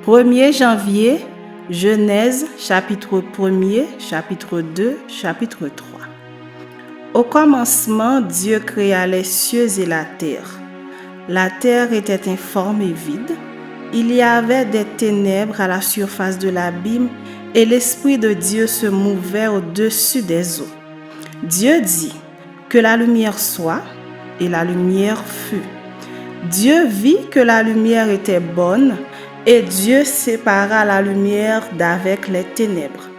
1er janvier, Genèse, chapitre 1er, chapitre 2, chapitre 3. Au commencement, Dieu créa les cieux et la terre. La terre était informe et vide. Il y avait des ténèbres à la surface de l'abîme et l'Esprit de Dieu se mouvait au-dessus des eaux. Dieu dit que la lumière soit, et la lumière fut. Dieu vit que la lumière était bonne, et Dieu sépara la lumière d'avec les ténèbres.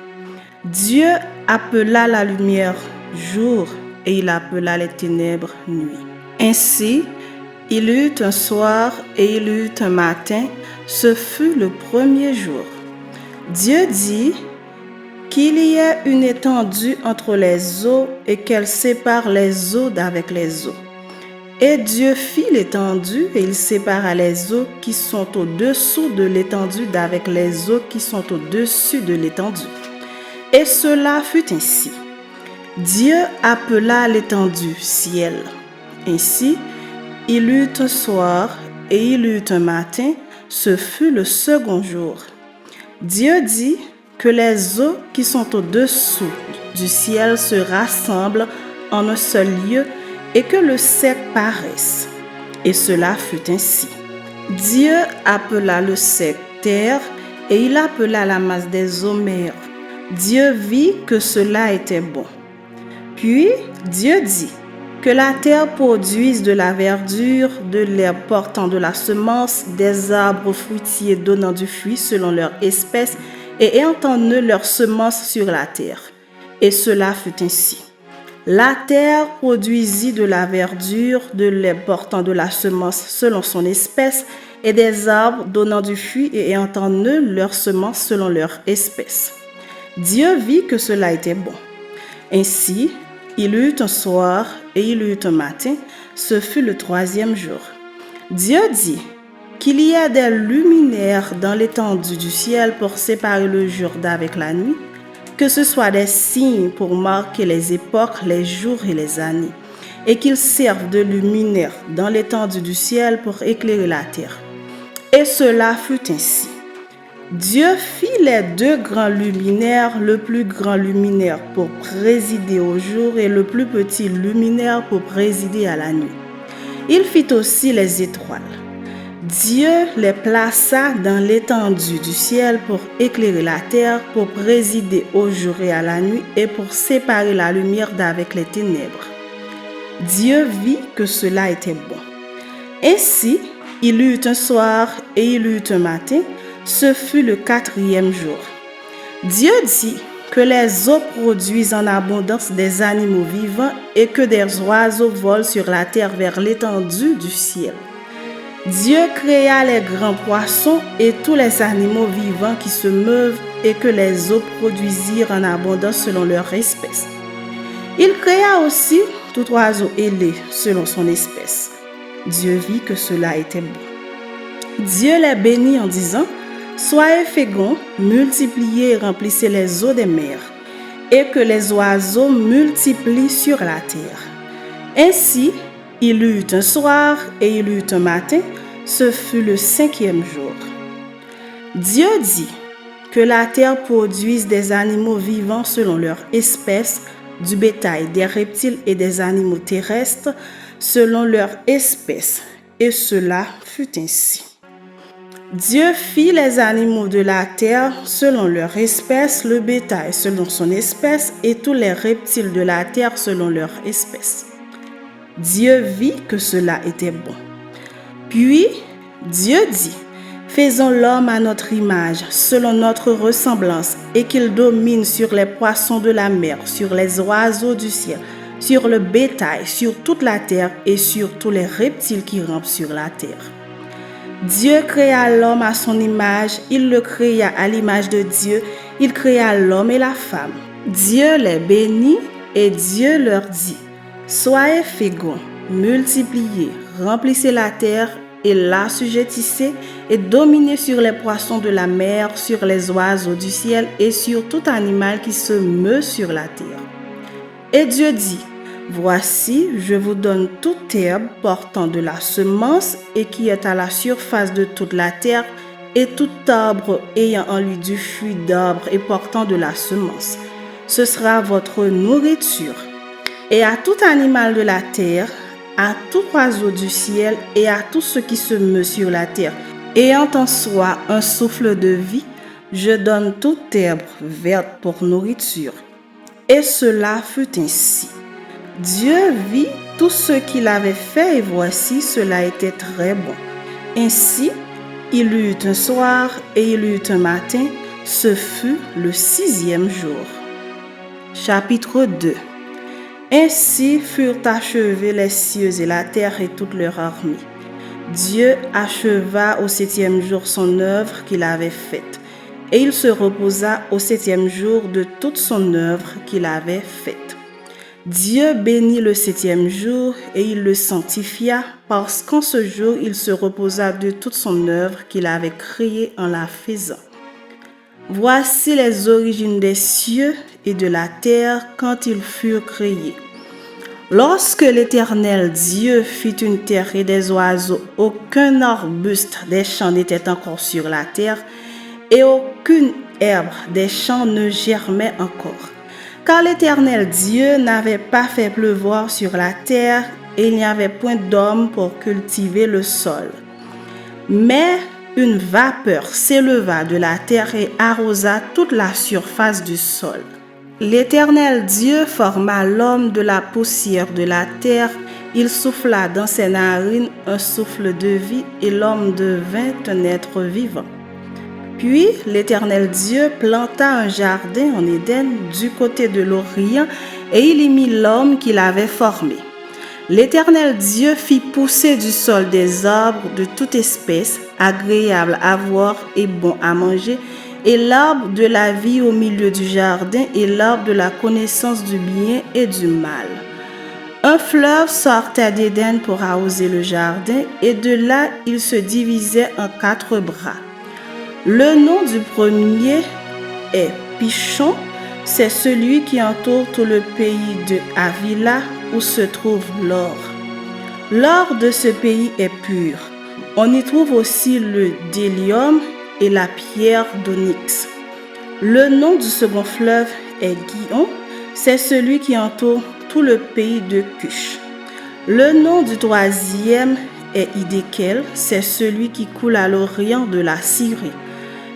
Dieu appela la lumière jour, et il appela les ténèbres nuit. Ainsi, il y eut un soir et il y eut un matin, ce fut le premier jour. Dieu dit qu'il y ait une étendue entre les eaux et qu'elle sépare les eaux d'avec les eaux. Et Dieu fit l'étendue et il sépara les eaux qui sont au-dessous de l'étendue d'avec les eaux qui sont au-dessus de l'étendue. Et cela fut ainsi. Dieu appela l'étendue ciel. Ainsi, il y eut un soir et il y eut un matin, ce fut le second jour. Dieu dit que les eaux qui sont au-dessous du ciel se rassemblent en un seul lieu et que le sec paraisse. Et cela fut ainsi. Dieu appela le sec terre et il appela la masse des eaux mer. Dieu vit que cela était bon. Puis Dieu dit que la terre produise de la verdure, de l'herbe portant de la semence, des arbres fruitiers donnant du fruit selon leur espèce, et ayant en eux leur semence sur la terre. Et cela fut ainsi. La terre produisit de la verdure, de l'herbe portant de la semence selon son espèce, et des arbres donnant du fruit et ayant en eux leur semence selon leur espèce. Dieu vit que cela était bon. Ainsi, il y eut un soir et il y eut un matin, ce fut le troisième jour. Dieu dit qu'il y ait des luminaires dans l'étendue du ciel pour séparer le jour d'avec la nuit, que ce soit des signes pour marquer les époques, les jours et les années, et qu'ils servent de luminaires dans l'étendue du ciel pour éclairer la terre. Et cela fut ainsi. Dieu fit les deux grands luminaires, le plus grand luminaire pour présider au jour et le plus petit luminaire pour présider à la nuit. Il fit aussi les étoiles. Dieu les plaça dans l'étendue du ciel pour éclairer la terre, pour présider au jour et à la nuit et pour séparer la lumière d'avec les ténèbres. Dieu vit que cela était bon. Ainsi, il y eut un soir et il y eut un matin, ce fut le quatrième jour. Dieu dit que les eaux produisent en abondance des animaux vivants et que des oiseaux volent sur la terre vers l'étendue du ciel. Dieu créa les grands poissons et tous les animaux vivants qui se meuvent et que les eaux produisirent en abondance selon leur espèce. Il créa aussi tout oiseau ailé selon son espèce. Dieu vit que cela était bon. Dieu les bénit en disant: soyez féconds, multipliez et remplissez les eaux des mers, et que les oiseaux multiplient sur la terre. Ainsi, il y eut un soir et il y eut un matin, ce fut le cinquième jour. Dieu dit que la terre produise des animaux vivants selon leur espèce, du bétail, des reptiles et des animaux terrestres selon leur espèce, et cela fut ainsi. Dieu fit les animaux de la terre selon leur espèce, le bétail selon son espèce et tous les reptiles de la terre selon leur espèce. Dieu vit que cela était bon. Puis Dieu dit: faisons l'homme à notre image, selon notre ressemblance, et qu'il domine sur les poissons de la mer, sur les oiseaux du ciel, sur le bétail, sur toute la terre et sur tous les reptiles qui rampent sur la terre. Dieu créa l'homme à son image, il le créa à l'image de Dieu, il créa l'homme et la femme. Dieu les bénit et Dieu leur dit: soyez féconds, multipliez, remplissez la terre et l'assujettissez et dominez sur les poissons de la mer, sur les oiseaux du ciel et sur tout animal qui se meut sur la terre. Et Dieu dit: voici, je vous donne toute herbe portant de la semence et qui est à la surface de toute la terre, et tout arbre ayant en lui du fruit d'arbre et portant de la semence. Ce sera votre nourriture. Et à tout animal de la terre, à tout oiseau du ciel et à tout ce qui se meut sur la terre, ayant en soi un souffle de vie, je donne toute herbe verte pour nourriture. Et cela fut ainsi. Dieu vit tout ce qu'il avait fait et voici, cela était très bon. Ainsi, il y eut un soir et il y eut un matin, ce fut le 6e jour. Chapitre 2. Ainsi furent achevés les cieux et la terre et toute leur armée. Dieu acheva au 7e jour son œuvre qu'il avait faite, et il se reposa au 7e jour de toute son œuvre qu'il avait faite. Dieu bénit le 7e jour et il le sanctifia parce qu'en ce jour il se reposa de toute son œuvre qu'il avait créée en la faisant. Voici les origines des cieux et de la terre quand ils furent créés. Lorsque l'Éternel Dieu fit une terre et des oiseaux, aucun arbuste des champs n'était encore sur la terre et aucune herbe des champs ne germait encore. Car l'Éternel Dieu n'avait pas fait pleuvoir sur la terre et il n'y avait point d'homme pour cultiver le sol. Mais une vapeur s'éleva de la terre et arrosa toute la surface du sol. L'Éternel Dieu forma l'homme de la poussière de la terre, il souffla dans ses narines un souffle de vie et l'homme devint un être vivant. Puis l'Éternel Dieu planta un jardin en Éden du côté de l'Orient et il y mit l'homme qu'il avait formé. L'Éternel Dieu fit pousser du sol des arbres de toute espèce, agréables à voir et bons à manger, et l'arbre de la vie au milieu du jardin et l'arbre de la connaissance du bien et du mal. Un fleuve sortait d'Éden pour arroser le jardin et de là il se divisait en 4 bras. Le nom du premier est Pishon, c'est celui qui entoure tout le pays de Havila où se trouve l'or. L'or de ce pays est pur. On y trouve aussi le bdellium et la pierre d'onyx. Le nom du second fleuve est Gihon, c'est celui qui entoure tout le pays de Cush. Le nom du troisième est Hiddekel, c'est celui qui coule à l'orient de la Syrie.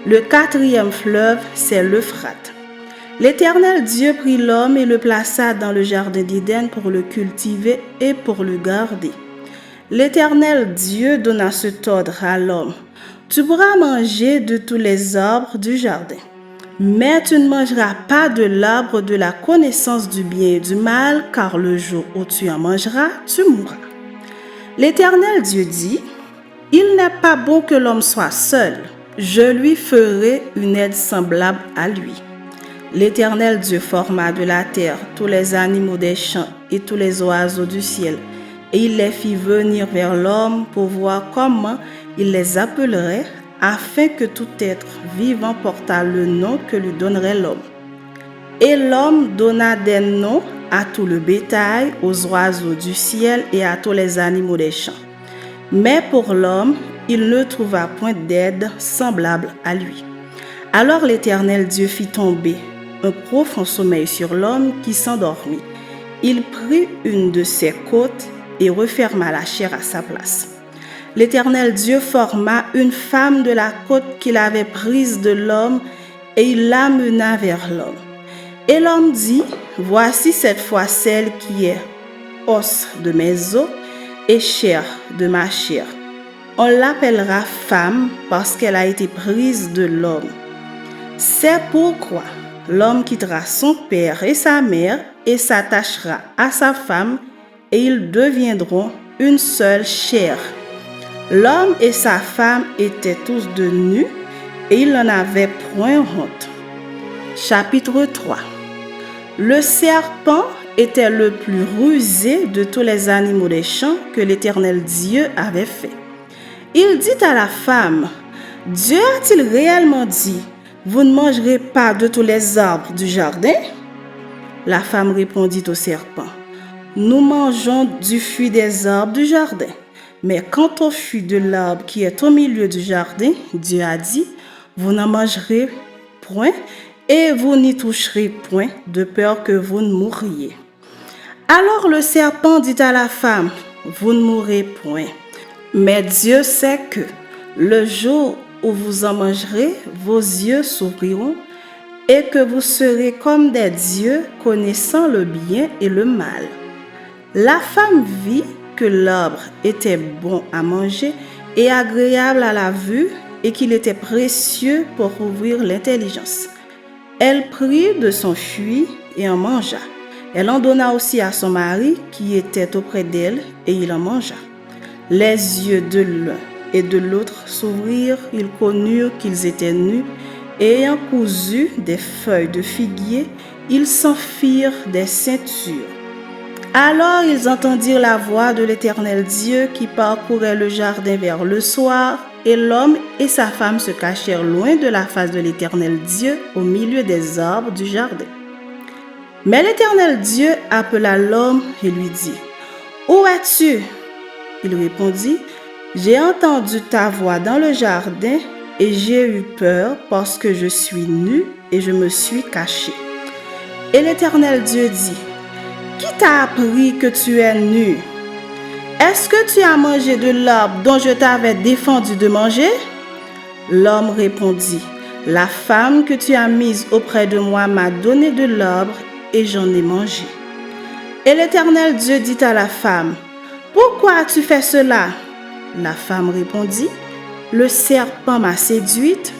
Le 4e fleuve, c'est l'Euphrate. L'Éternel Dieu prit l'homme et le plaça dans le jardin d'Éden pour le cultiver et pour le garder. L'Éternel Dieu donna cet ordre à l'homme: tu pourras manger de tous les arbres du jardin, mais tu ne mangeras pas de l'arbre de la connaissance du bien et du mal, car le jour où tu en mangeras, tu mourras. L'Éternel Dieu dit: il n'est pas bon que l'homme soit seul. Je lui ferai une aide semblable à lui. L'Éternel Dieu forma de la terre tous les animaux des champs et tous les oiseaux du ciel, et il les fit venir vers l'homme pour voir comment il les appellerait, afin que tout être vivant portât le nom que lui donnerait l'homme. Et l'homme donna des noms à tout le bétail, aux oiseaux du ciel et à tous les animaux des champs. Mais pour l'homme, il ne trouva point d'aide semblable à lui. Alors l'Éternel Dieu fit tomber un profond sommeil sur l'homme qui s'endormit. Il prit une de ses côtes et referma la chair à sa place. L'Éternel Dieu forma une femme de la côte qu'il avait prise de l'homme et il l'amena vers l'homme. Et l'homme dit: voici cette fois celle qui est os de mes os et chair de ma chair. On l'appellera femme parce qu'elle a été prise de l'homme. C'est pourquoi l'homme quittera son père et sa mère et s'attachera à sa femme et ils deviendront une seule chair. L'homme et sa femme étaient tous de nus et ils n'en avaient point honte. Chapitre 3. Le serpent était le plus rusé de tous les animaux des champs que l'Éternel Dieu avait fait. Il dit à la femme: Dieu a-t-il réellement dit: vous ne mangerez pas de tous les arbres du jardin? La femme répondit au serpent: nous mangeons du fruit des arbres du jardin, Mais quant au fruit de l'arbre qui est au milieu du jardin, Dieu a dit, vous n'en mangerez point et vous n'y toucherez point, de peur que vous ne mouriez. Alors le serpent dit à la femme, vous ne mourrez point. Mais Dieu sait que le jour où vous en mangerez, vos yeux s'ouvriront et que vous serez comme des dieux, connaissant le bien et le mal. La femme vit que l'arbre était bon à manger et agréable à la vue et qu'il était précieux pour ouvrir l'intelligence. Elle prit de son fruit et en mangea. Elle en donna aussi à son mari qui était auprès d'elle et il en mangea. Les yeux de l'un et de l'autre s'ouvrirent, ils connurent qu'ils étaient nus et ayant cousu des feuilles de figuier, ils s'en firent des ceintures. Alors ils entendirent la voix de l'Éternel Dieu qui parcourait le jardin vers le soir, et l'homme et sa femme se cachèrent loin de la face de l'Éternel Dieu au milieu des arbres du jardin. Mais l'Éternel Dieu appela l'homme et lui dit, « Où es-tu » Il répondit, « J'ai entendu ta voix dans le jardin et j'ai eu peur parce que je suis nu et je me suis caché. » Et l'Éternel Dieu dit, « Qui t'a appris que tu es nu? Est-ce que tu as mangé de l'arbre dont je t'avais défendu de manger? » L'homme répondit, « La femme que tu as mise auprès de moi m'a donné de l'arbre et j'en ai mangé. » Et l'Éternel Dieu dit à la femme, « Pourquoi as-tu fait cela? » La femme répondit, « Le serpent m'a séduite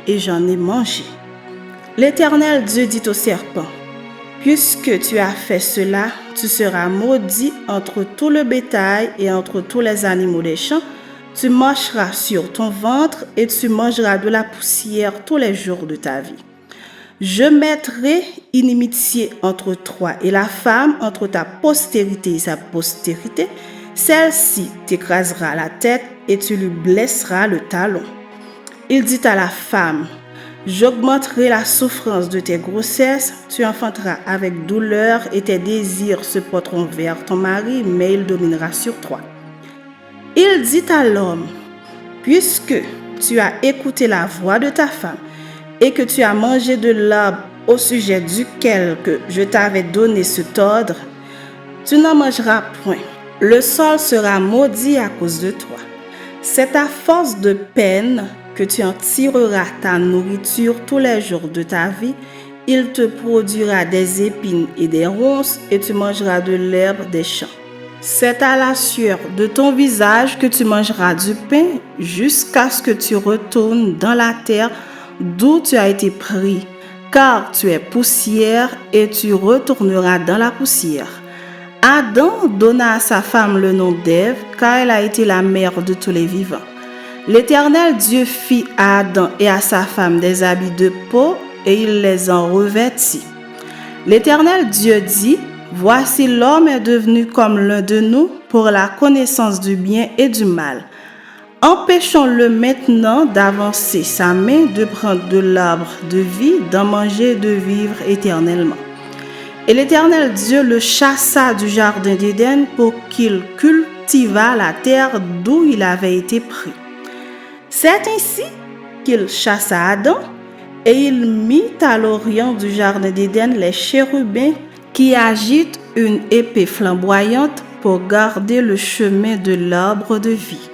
et j'en ai mangé. » L'Éternel Dieu dit au serpent, « Puisque tu as fait cela, tu seras maudit entre tout le bétail et entre tous les animaux des champs. Tu marcheras sur ton ventre et tu mangeras de la poussière tous les jours de ta vie. Je mettrai inimitié entre toi et la femme, entre ta postérité et sa postérité. Celle-ci t'écrasera la tête et tu lui blesseras le talon. » Il dit à la femme, « J'augmenterai la souffrance de tes grossesses, tu enfanteras avec douleur et tes désirs se porteront vers ton mari, mais il dominera sur toi. » Il dit à l'homme, « Puisque tu as écouté la voix de ta femme et que tu as mangé de l'arbre au sujet duquel que je t'avais donné cet ordre, tu n'en mangeras point. Le sol sera maudit à cause de toi. C'est à force de peine que tu en tireras ta nourriture tous les jours de ta vie. Il te produira des épines et des ronces et tu mangeras de l'herbe des champs. C'est à la sueur de ton visage que tu mangeras du pain jusqu'à ce que tu retournes dans la terre d'où tu as été pris, car tu es poussière et tu retourneras dans la poussière. » Adam donna à sa femme le nom d'Ève, car elle a été la mère de tous les vivants. L'Éternel Dieu fit à Adam et à sa femme des habits de peau, et il les en revêtit. L'Éternel Dieu dit, « Voici l'homme est devenu comme l'un de nous pour la connaissance du bien et du mal. Empêchons-le maintenant d'avancer sa main, de prendre de l'arbre de vie, d'en manger et de vivre éternellement. » Et l'Éternel Dieu le chassa du jardin d'Éden pour qu'il cultivât la terre d'où il avait été pris. C'est ainsi qu'il chassa Adam et il mit à l'orient du jardin d'Éden les chérubins qui agitent une épée flamboyante pour garder le chemin de l'arbre de vie.